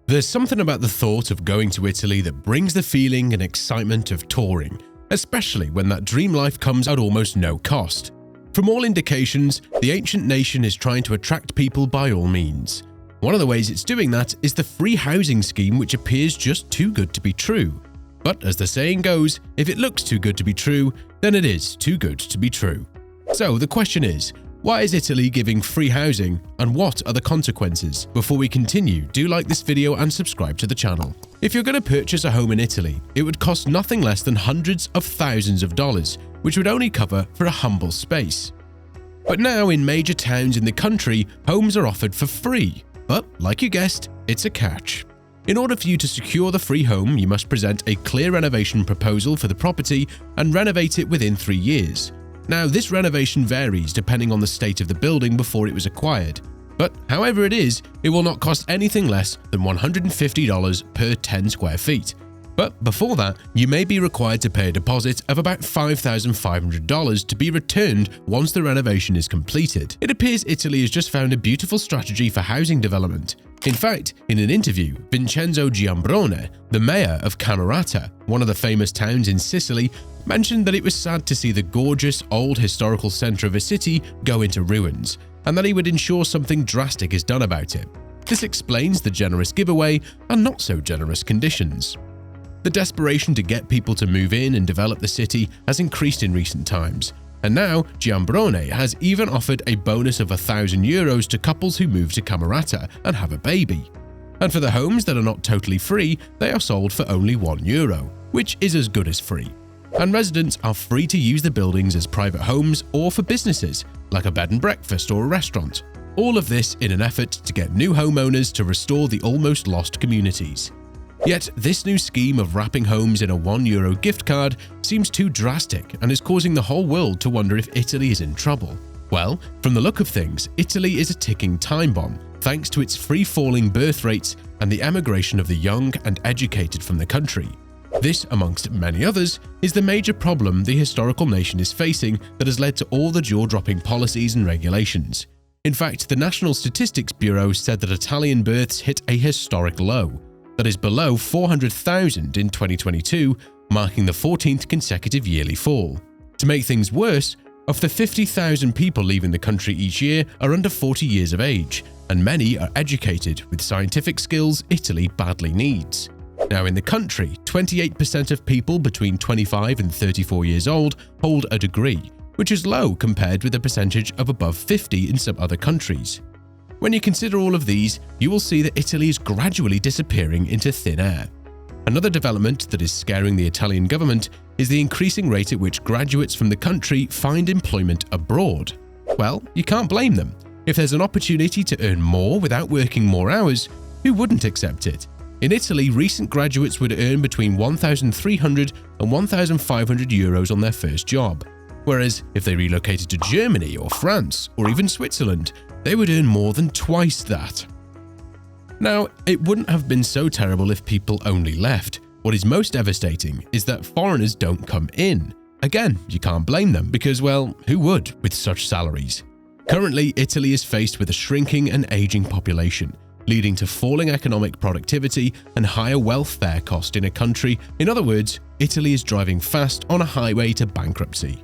There's something about the thought of going to Italy that brings the feeling and excitement of touring, especially when that dream life comes at almost no cost. From all indications, the ancient nation is trying to attract people by all means. One of the ways it's doing that is the free housing scheme, which appears just too good to be true. But as the saying goes, if it looks too good to be true, then it is too good to be true. So the question is, why is Italy giving free housing, and what are the consequences? Before we continue, do like this video and subscribe to the channel. If you're going to purchase a home in Italy, it would cost nothing less than hundreds of thousands of dollars, which would only cover for a humble space. But now in major towns in the country, homes are offered for free. But like you guessed, it's a catch. In order for you to secure the free home, you must present a clear renovation proposal for the property and renovate it within 3 years. Now, this renovation varies depending on the state of the building before it was acquired. But however it is, it will not cost anything less than $150 per 10 square feet. But before that, you may be required to pay a deposit of about $5,500 to be returned once the renovation is completed. It appears Italy has just found a beautiful strategy for housing development. In fact, in an interview, Vincenzo Giambrone, the mayor of Camerata, one of the famous towns in Sicily, mentioned that it was sad to see the gorgeous old historical centre of a city go into ruins, and that he would ensure something drastic is done about it. This explains the generous giveaway and not so generous conditions. The desperation to get people to move in and develop the city has increased in recent times, and now Giambrone has even offered a bonus of €1,000 to couples who move to Camerata and have a baby. And for the homes that are not totally free, they are sold for only €1, which is as good as free. And residents are free to use the buildings as private homes or for businesses, like a bed and breakfast or a restaurant. All of this in an effort to get new homeowners to restore the almost lost communities. Yet, this new scheme of wrapping homes in a €1 gift card seems too drastic and is causing the whole world to wonder if Italy is in trouble. Well, from the look of things, Italy is a ticking time bomb, thanks to its free-falling birth rates and the emigration of the young and educated from the country. This, amongst many others, is the major problem the historical nation is facing that has led to all the jaw-dropping policies and regulations. In fact, the National Statistics Bureau said that Italian births hit a historic low, that is below 400,000 in 2022, marking the 14th consecutive yearly fall. To make things worse, of the 50,000 people leaving the country each year are under 40 years of age, and many are educated with scientific skills Italy badly needs. Now in the country, 28% of people between 25 and 34 years old hold a degree, which is low compared with a percentage of above 50 in some other countries. When you consider all of these, you will see that Italy is gradually disappearing into thin air. Another development that is scaring the Italian government is the increasing rate at which graduates from the country find employment abroad. Well, you can't blame them. If there's an opportunity to earn more without working more hours, who wouldn't accept it? In Italy, recent graduates would earn between €1,300 and €1,500 on their first job, whereas if they relocated to Germany or France or even Switzerland, they would earn more than twice that. Now, it wouldn't have been so terrible if people only left. What is most devastating is that foreigners don't come in. Again, you can't blame them because, well, who would with such salaries? Currently, Italy is faced with a shrinking and aging population, leading to falling economic productivity and higher welfare cost in a country. In other words, Italy is driving fast on a highway to bankruptcy.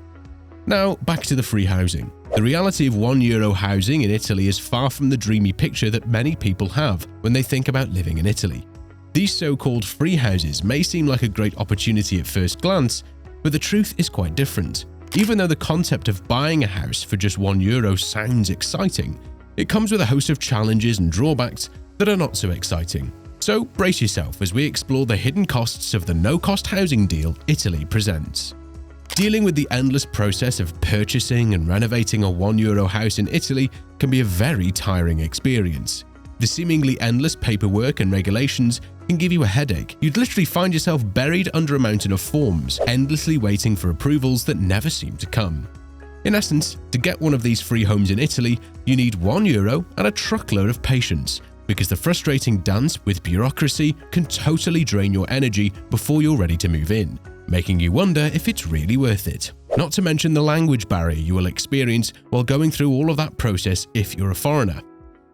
Now, back to the free housing. The reality of €1 housing in Italy is far from the dreamy picture that many people have when they think about living in Italy. These so-called free houses may seem like a great opportunity at first glance, but the truth is quite different. Even though the concept of buying a house for just €1 sounds exciting, it comes with a host of challenges and drawbacks that are not so exciting. So brace yourself as we explore the hidden costs of the no-cost housing deal Italy presents. Dealing with the endless process of purchasing and renovating a €1 house in Italy can be a very tiring experience. The seemingly endless paperwork and regulations can give you a headache. You'd literally find yourself buried under a mountain of forms, endlessly waiting for approvals that never seem to come. In essence, to get one of these free homes in Italy, you need €1 and a truckload of patience, because the frustrating dance with bureaucracy can totally drain your energy before you're ready to move in, making you wonder if it's really worth it. Not to mention the language barrier you will experience while going through all of that process if you're a foreigner.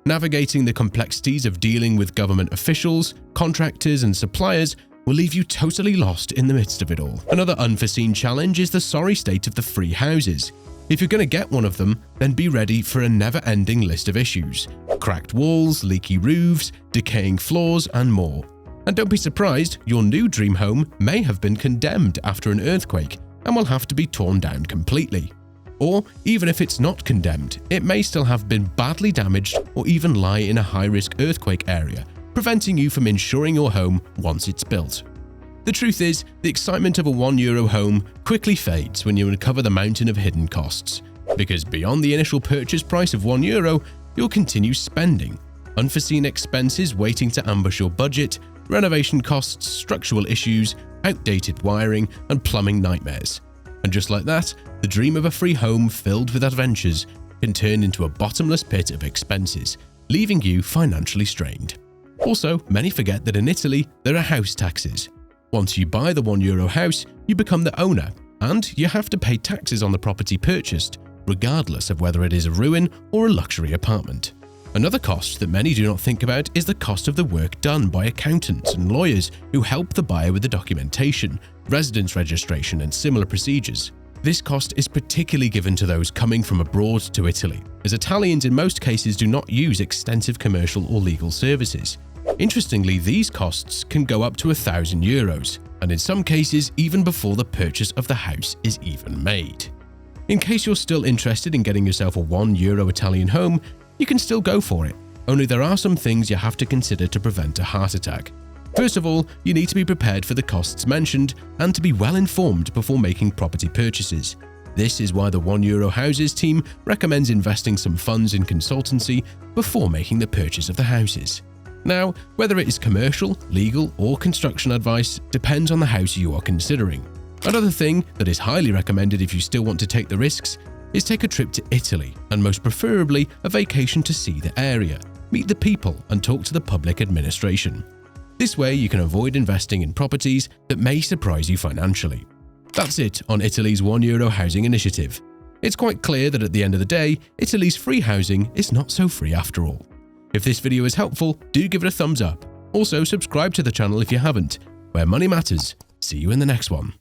Navigating the complexities of dealing with government officials, contractors, and suppliers will leave you totally lost in the midst of it all. Another unforeseen challenge is the sorry state of the free houses. If you're going to get one of them, then be ready for a never-ending list of issues: cracked walls, leaky roofs, decaying floors, and more. And don't be surprised, your new dream home may have been condemned after an earthquake and will have to be torn down completely. Or, even if it's not condemned, it may still have been badly damaged or even lie in a high-risk earthquake area, preventing you from insuring your home once it's built. The truth is, the excitement of a €1 home quickly fades when you uncover the mountain of hidden costs, because beyond the initial purchase price of €1, you'll continue spending. Unforeseen expenses waiting to ambush your budget, renovation costs, structural issues, outdated wiring, and plumbing nightmares. And just like that, the dream of a free home filled with adventures can turn into a bottomless pit of expenses, leaving you financially strained. Also, many forget that in Italy, there are house taxes. Once you buy the €1 house, you become the owner, and you have to pay taxes on the property purchased, regardless of whether it is a ruin or a luxury apartment. Another cost that many do not think about is the cost of the work done by accountants and lawyers who help the buyer with the documentation, residence registration, and similar procedures. This cost is particularly given to those coming from abroad to Italy, as Italians in most cases do not use extensive commercial or legal services. Interestingly, these costs can go up to €1,000, and in some cases even before the purchase of the house is even made. In case you're still interested in getting yourself a €1 Italian home, you can still go for it, only there are some things you have to consider to prevent a heart attack. First of all, you need to be prepared for the costs mentioned and to be well informed before making property purchases. This is why the €1 Houses team recommends investing some funds in consultancy before making the purchase of the houses. Now, whether it is commercial, legal, or construction advice depends on the house you are considering. Another thing that is highly recommended if you still want to take the risks is take a trip to Italy, and most preferably a vacation to see the area, meet the people, and talk to the public administration. This way you can avoid investing in properties that may surprise you financially. That's it on Italy's €1 housing initiative. It's quite clear that at the end of the day, Italy's free housing is not so free after all. If this video is helpful, do give it a thumbs up. Also, subscribe to the channel if you haven't. Where money matters. See you in the next one.